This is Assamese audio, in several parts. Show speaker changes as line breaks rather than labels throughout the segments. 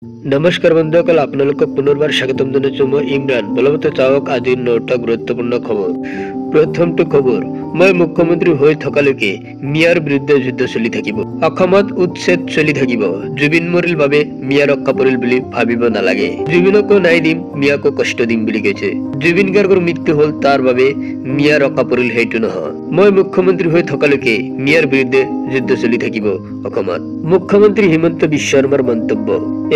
नमस्कार बंधुসকল আপোনালোকক পুনৰবাৰ স্বাগতম জনাইছো মই ইমৰান বলবতে চাওক আজিৰ 9টা গুৰুত্বপূৰ্ণ খবৰ। প্ৰথমটো খবৰ মই মুখ্যমন্ত্ৰী হৈ থকালৈকে মিয়াৰ বিৰুদ্ধে যুদ্ধ চলি থাকিব। অসমত উচ্ছেদ চলি থাকিব। জুবিন মৰিল বাবে মিয়া ৰক্ষা পৰিল বুলি ভাবিব নালাগে। জুবিনকো নাই দিম মিয়াকো কষ্ট দিম বুলি কৈছে। জুবিন গাৰ্গৰ মৃত্যু হ'ল তাৰ বাবে মিয়া ৰক্ষা পৰিল সেইটো নহয়। মই মুখ্যমন্ত্ৰী হৈ থকালৈকে মিয়াৰ বিৰুদ্ধে যুদ্ধ চলি থাকিব অসমত। মুখ্যমন্ত্ৰী হিমন্ত বিশ্ব শৰ্মাৰ মন্তব্য।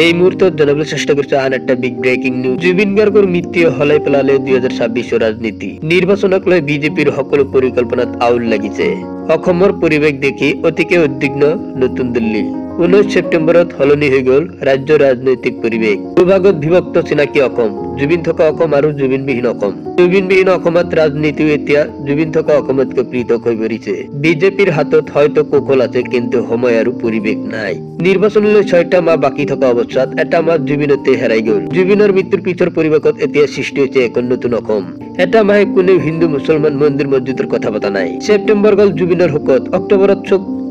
এই মুহূৰ্তত জানাবলৈ চেষ্টা কৰিছো আন এটা বিগ ব্ৰেকিং নিউজ। জুবিন গাৰ্গৰ মৃত্যু হলাই পেলালে 2026 ৰাজনীতি। নিৰ্বাচনক লৈ বিজেপিৰ সকলো পৰিকল্পনাত আউল লাগিছে। অসমৰ পৰিৱেশ দেখি অতিকে উদ্বিগ্ন নতুন দিল্লী। 19 ছেপ্টেম্বৰত সলনি হৈ গ'ল ৰাজ্যৰ ৰাজনৈতিক পৰিৱেশ। দুভাগত বিভক্ত চিনাকি অসম, জুবিন থকা অসম আৰু জুবিনবিহীন অসম। জুবিনবিহীন অসমত ৰাজনীতিও এতিয়া জুবিন থকা অসমতকৈ পৃথক হৈ পৰিছে। বিজেপিৰ হাতত হয়তো কৌশল আছে কিন্তু সময় আৰু পৰিৱেশ নাই। নিৰ্বাচনলৈ 6টা মাহ বাকী থকা অৱস্থাত এটা মাহ জুবিনতে হেৰাই গ'ল। জুবিনৰ মৃত্যুৰ পিছৰ পৰিৱেশত এতিয়া সৃষ্টি হৈছে এখন নতুন অসম। এটা মাহে কোনেও হিন্দু মুছলমান মন্দিৰ মছজিদৰ কথা পতা নাই। ছেপ্টেম্বৰ গ'ল জুবিনৰ শোকত, অক্টোবৰত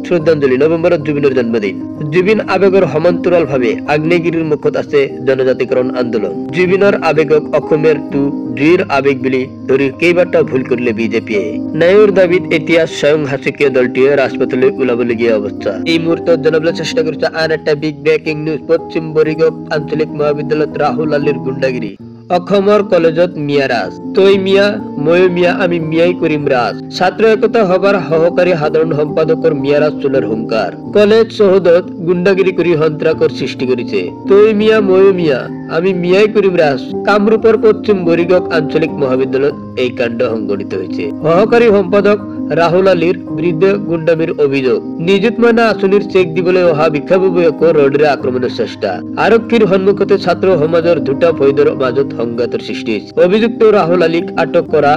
শ্ৰদ্ধাঞ্জলি, নৱেম্বৰত জুবিনৰ জন্মদিন। জুবিন আবেগৰ সমান্তৰাল ভাৱে আগ্নেয়গিৰিৰ মুখত আছে জনজাতিকৰণ আন্দোলন। জুবিনৰ আবেগক অসমেৰ দৃঢ় আবেগ বুলি ধৰি কেইবাটাও ভুল কৰিলে বিজেপিয়ে। ন্যায়ৰ দাবীত এতিয়া স্বয়ং শাসকীয় দলটোৱে ৰাজপথলৈ ওলাবলগীয়া অৱস্থা। এই মুহূৰ্তত জনাবলৈ চেষ্টা কৰিছে আন এটা বিগ ব্ৰেকিং নিউজ। পশ্চিম বৰিগাঁও আঞ্চলিক মহাবিদ্যালয়ত ৰাহুল আলীৰ গুণ্ডাগিৰি। অসমৰ কলেজত মিয়া ৰাজ। তই মিয়া ময়ো মিয়া আমি মিয়াই কৰিম ৰাজ। ছাত্ৰ একতা সভাৰ সহকাৰী সাধাৰণ সম্পাদকৰ মিয়া ৰাজ চলোৱাৰ হুংকাৰ। কলেজ চৌহদত গুণ্ডাগিৰি কৰি সন্ত্ৰাসৰ সৃষ্টি কৰিছে। তই মিয়া ময়ো মিয়া আমি মিয়াই কৰিম ৰাজ। কামৰূপৰ পশ্চিম বৰিগাঁও আঞ্চলিক মহাবিদ্যালয়ত এই কাণ্ড সংঘটিত হৈছে। সহকাৰী সম্পাদক ৰাহুল আলীৰ বিৰুদ্ধে গুণ্ডামিৰ অভিযোগ। নিযুত মইনা আঁচনিৰ চেক দিবলৈ অহা ভিক্ষাবুবুয়কৰ ৰডেৰে আক্ৰমণৰ চেষ্টা। আৰক্ষীৰ সন্মুখতে ছাত্ৰ সমাজৰ দুটা ফৈদৰ মাজত সংঘাতৰ সৃষ্টি হৈছে। অভিযুক্ত ৰাহুল আলীক আটক কৰা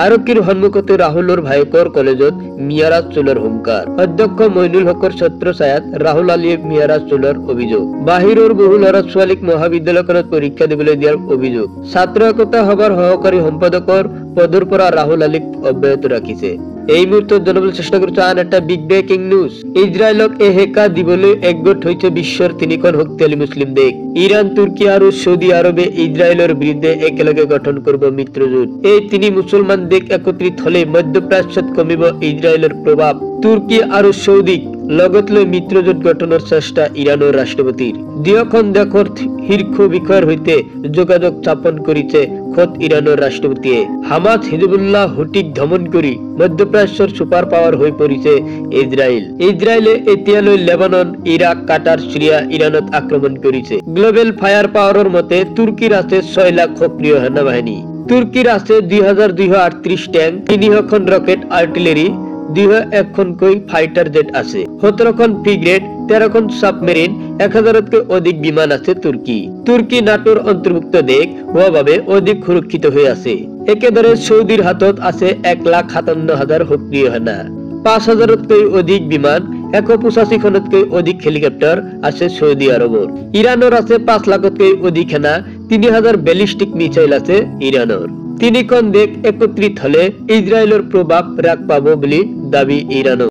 আৰক্ষীৰ সন্মুখতে ৰাহুলৰ ভায়েকৰ কলেজত মিয়াৰাজ চলোৱাৰ হুংকাৰ। অধ্যক্ষ মইনুল হকৰ ছত্ৰ ছায়াত ৰাহুল আলীয়ে মিয়াৰাজ চলোৱাৰ অভিযোগ। বাহিৰৰ বহু ল'ৰা ছোৱালীক মহাবিদ্যালয়খনত পৰীক্ষা দিবলৈ দিয়াৰ অভিযোগ। ছাত্ৰ একতা সভাৰ সহকাৰী সম্পাদকৰ পদৰ পৰা ৰাহুল আলীক অব্যাহত ৰাখিছে। এই মুহূৰ্তত জনাবলৈ চেষ্টা কৰিছো আন এটা বিগ ব্ৰেকিং নিউজ। ইজৰাইলক এহেকা দিবলৈ একগোট হৈছে বিশ্বৰ 3খন শক্তিশালী মুছলিম দেশ। ইৰাণ, তুৰ্কী আৰু সৌদি আৰবে ইজৰাইলৰ বিৰুদ্ধে একেলগে গঠন কৰিব মিত্ৰজোঁট। এই 3 মুছলমান দেশ একত্ৰিত হলে মধ্যপ্ৰাচ্যত কমিব ইজৰাইলৰ প্ৰভাৱ। তুৰ্কী আৰু সৌদিক লগত লৈ মিত্ৰজোঁট গঠনৰ চেষ্টা ইৰাণৰ ৰাষ্ট্ৰপতিৰ। দুয়োখন দেশৰ শীৰ্ষ বিষয়ৰ সৈতে যোগাযোগ স্থাপন কৰিছে খোদ ইৰাণৰ ৰাষ্ট্ৰপতিয়ে। হামাস, হিজবুল্লাহ, হুটিক দমন কৰি মধ্যপ্ৰাচ্যৰ ছুপাৰ পাৱাৰ হৈ পৰিছে ইজৰাইলে এতিয়ালৈ লেবানন, ইৰাক, কাটাৰ, সিৰিয়া, ইৰাণত আক্ৰমণ কৰিছে। গ্লোবেল ফায়াৰ পাৱাৰৰ মতে তুৰ্কীৰ আছে 6 লাখ সক্ৰিয় সেনাবাহিনী। তুৰ্কীৰ আছে 2238 টেংক, 300খন ৰকেট আৰ্টিলেৰী, 201খনকৈ ফাইটাৰ জেট আছে, 17খন ফ্ৰিগেট, 13খন সাবমেৰিন, 1000তকৈ অধিক বিমান আছে তুৰ্কী নাটোৰ অন্তৰ্ভুক্ত দেশ হোৱা বাবে অধিক সুৰক্ষিত হৈ আছে। একেদৰে সৌদিৰ হাতত আছে 1,57,000 সক্ৰিয় সেনা, 5,000তকৈ অধিক বিমান, 185খনতকৈ অধিক হেলিকপ্টাৰ আছে সৌদি আৰবৰ। ইৰাণৰ আছে 5 লাখতকৈ অধিক সেনা, 3000 বেলিষ্টিক মিছাইল আছে ইৰাণৰ। 3খন দেশ একত্ৰিত হলে ইজৰাইলৰ প্ৰভাৱ হ্ৰাস পাব বুলি দাবী ইৰাণৰ।